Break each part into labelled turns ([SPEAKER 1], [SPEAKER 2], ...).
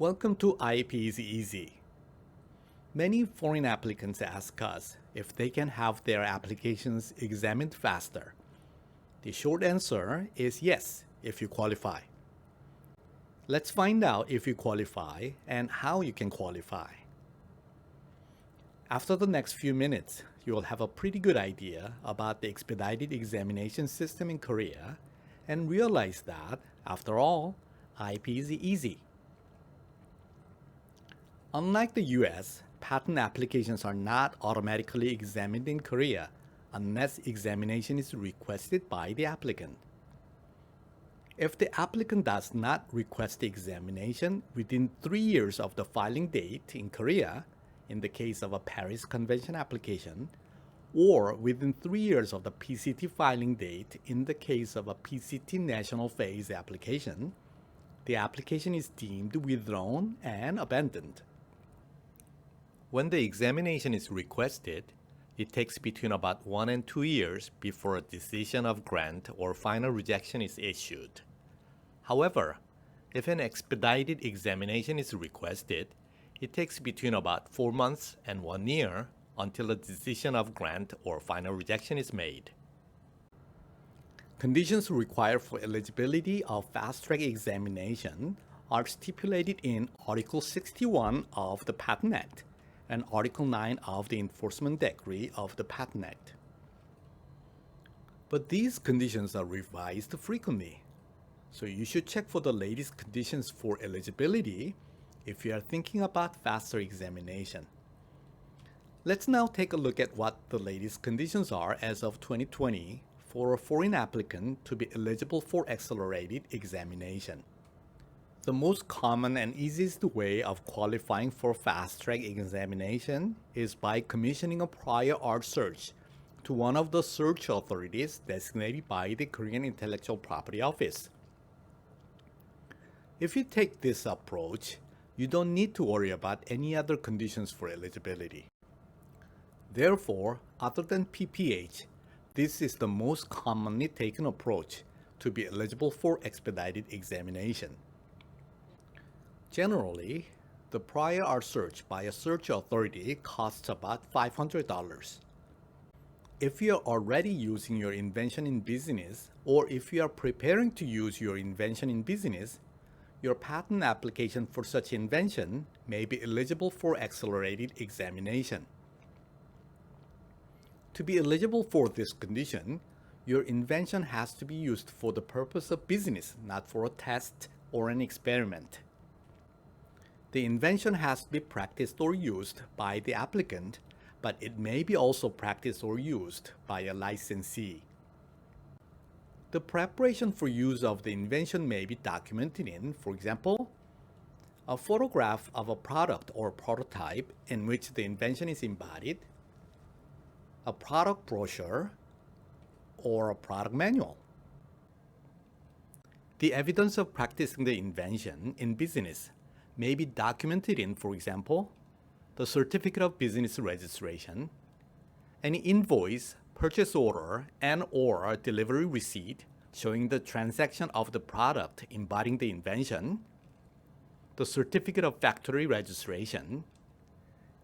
[SPEAKER 1] Welcome to IP is Easy. Many foreign applicants ask us if they can have their applications examined faster. The short answer is yes, if you qualify. Let's find out if you qualify and how you can qualify. After the next few minutes, you will have a pretty good idea about the expedited examination system in Korea and realize that, after all, IP is easy. Unlike the US, patent applications are not automatically examined in Korea unless examination is requested by the applicant. If the applicant does not request the examination within 3 years of the filing date in Korea, in the case of a Paris Convention application, or within 3 years of the PCT filing date in the case of a PCT national phase application, the application is deemed withdrawn and abandoned. When the examination is requested, it takes between about 1 and 2 years before a decision of grant or final rejection is issued. However, if an expedited examination is requested, it takes between about 4 months and 1 year until a decision of grant or final rejection is made. Conditions required for eligibility of fast-track examination are stipulated in Article 61 of the Patent Act and Article 9 of the Enforcement Decree of the Patent Act. But these conditions are revised frequently, so you should check for the latest conditions for eligibility if you are thinking about faster examination. Let's now take a look at what the latest conditions are as of 2020 for a foreign applicant to be eligible for accelerated examination. The most common and easiest way of qualifying for fast-track examination is by commissioning a prior art search to one of the search authorities designated by the Korean Intellectual Property Office. If you take this approach, you don't need to worry about any other conditions for eligibility. Therefore, other than PPH, this is the most commonly taken approach to be eligible for expedited examination. Generally, the prior art search by a search authority costs about $500. If you are already using your invention in business, or if you are preparing to use your invention in business, your patent application for such invention may be eligible for accelerated examination. To be eligible for this condition, your invention has to be used for the purpose of business, not for a test or an experiment. The invention has to be practiced or used by the applicant, but it may be also practiced or used by a licensee. The preparation for use of the invention may be documented in, for example, a photograph of a product or prototype in which the invention is embodied, a product brochure, or a product manual. The evidence of practicing the invention in business may be documented in, for example, the certificate of business registration, any invoice, purchase order, and/or delivery receipt showing the transaction of the product embodying the invention, the certificate of factory registration,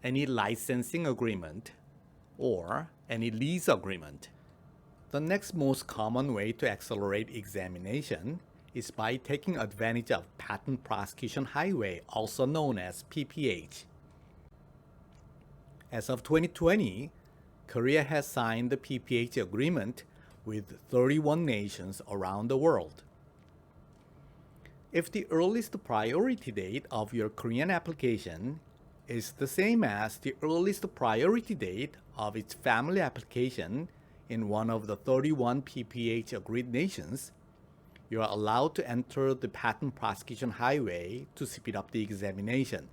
[SPEAKER 1] any licensing agreement, or any lease agreement. The next most common way to accelerate examination is by taking advantage of Patent Prosecution Highway, also known as PPH. As of 2020, Korea has signed the PPH agreement with 31 nations around the world. If the earliest priority date of your Korean application is the same as the earliest priority date of its family application in one of the 31 PPH agreed nations, you are allowed to enter the Patent Prosecution Highway to speed up the examination.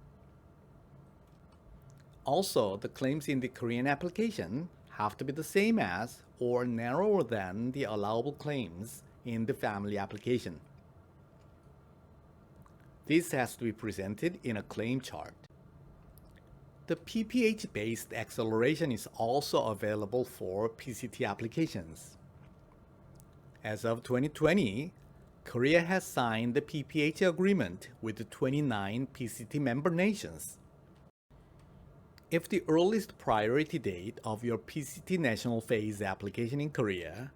[SPEAKER 1] Also, the claims in the Korean application have to be the same as or narrower than the allowable claims in the family application. This has to be presented in a claim chart. The PPH-based acceleration is also available for PCT applications. As of 2020, Korea has signed the PPH agreement with the 29 PCT member nations. If the earliest priority date of your PCT national phase application in Korea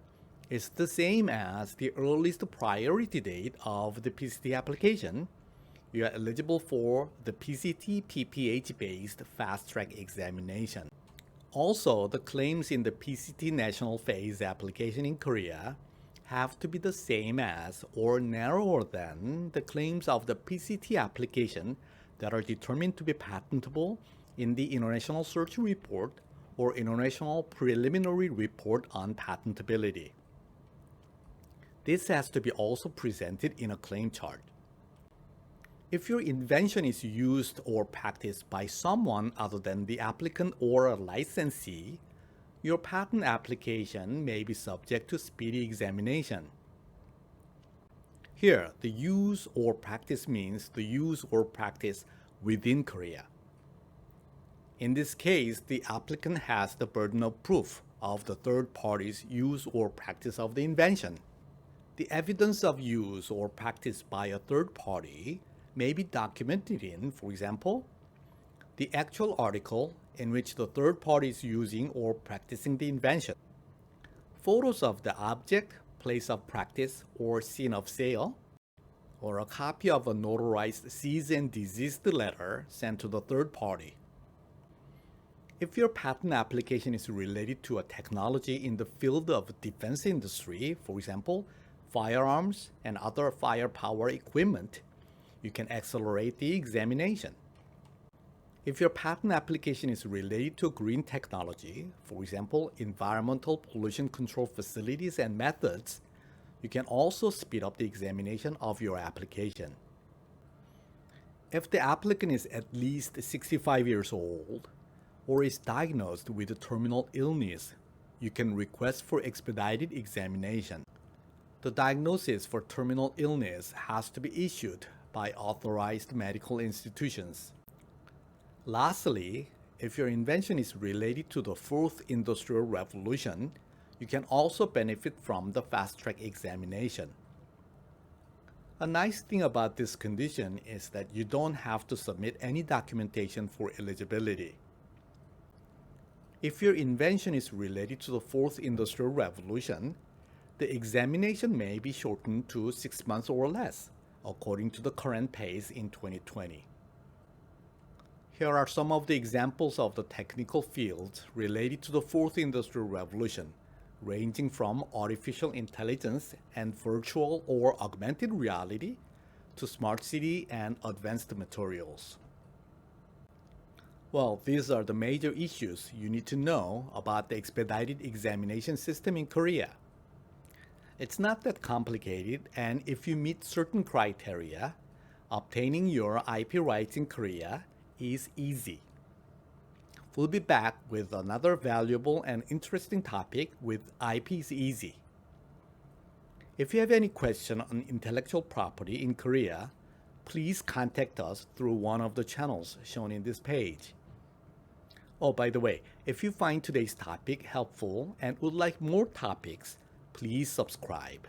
[SPEAKER 1] is the same as the earliest priority date of the PCT application, you are eligible for the PCT PPH-based fast-track examination. Also, the claims in the PCT national phase application in Korea have to be the same as or narrower than the claims of the PCT application that are determined to be patentable in the International Search Report or International Preliminary Report on Patentability. This has to be also presented in a claim chart. If your invention is used or practiced by someone other than the applicant or a licensee, your patent application may be subject to speedy examination. Here, the use or practice means the use or practice within Korea. In this case, the applicant has the burden of proof of the third party's use or practice of the invention. The evidence of use or practice by a third party may be documented in, for example, the actual article in which the third party is using or practicing the invention, photos of the object, place of practice, or scene of sale, or a copy of a notarized cease and desist letter sent to the third party. If your patent application is related to a technology in the field of defense industry, for example, firearms and other firepower equipment, you can accelerate the examination. If your patent application is related to green technology, for example, environmental pollution control facilities and methods, you can also speed up the examination of your application. If the applicant is at least 65 years old or is diagnosed with a terminal illness, you can request for expedited examination. The diagnosis for terminal illness has to be issued by authorized medical institutions. Lastly, if your invention is related to the fourth industrial revolution, you can also benefit from the fast-track examination. A nice thing about this condition is that you don't have to submit any documentation for eligibility. If your invention is related to the fourth industrial revolution, the examination may be shortened to 6 months or less, according to the current pace in 2020. Here are some of the examples of the technical fields related to the fourth industrial revolution, ranging from artificial intelligence and virtual or augmented reality to smart city and advanced materials. Well, these are the major issues you need to know about the expedited examination system in Korea. It's not that complicated, and if you meet certain criteria, obtaining your IP rights in Korea is easy. We'll be back with another valuable and interesting topic with IP is easy. If you have any question on intellectual property in Korea, please contact us through one of the channels shown in this page. Oh, by the way, if you find today's topic helpful and would like more topics, please subscribe.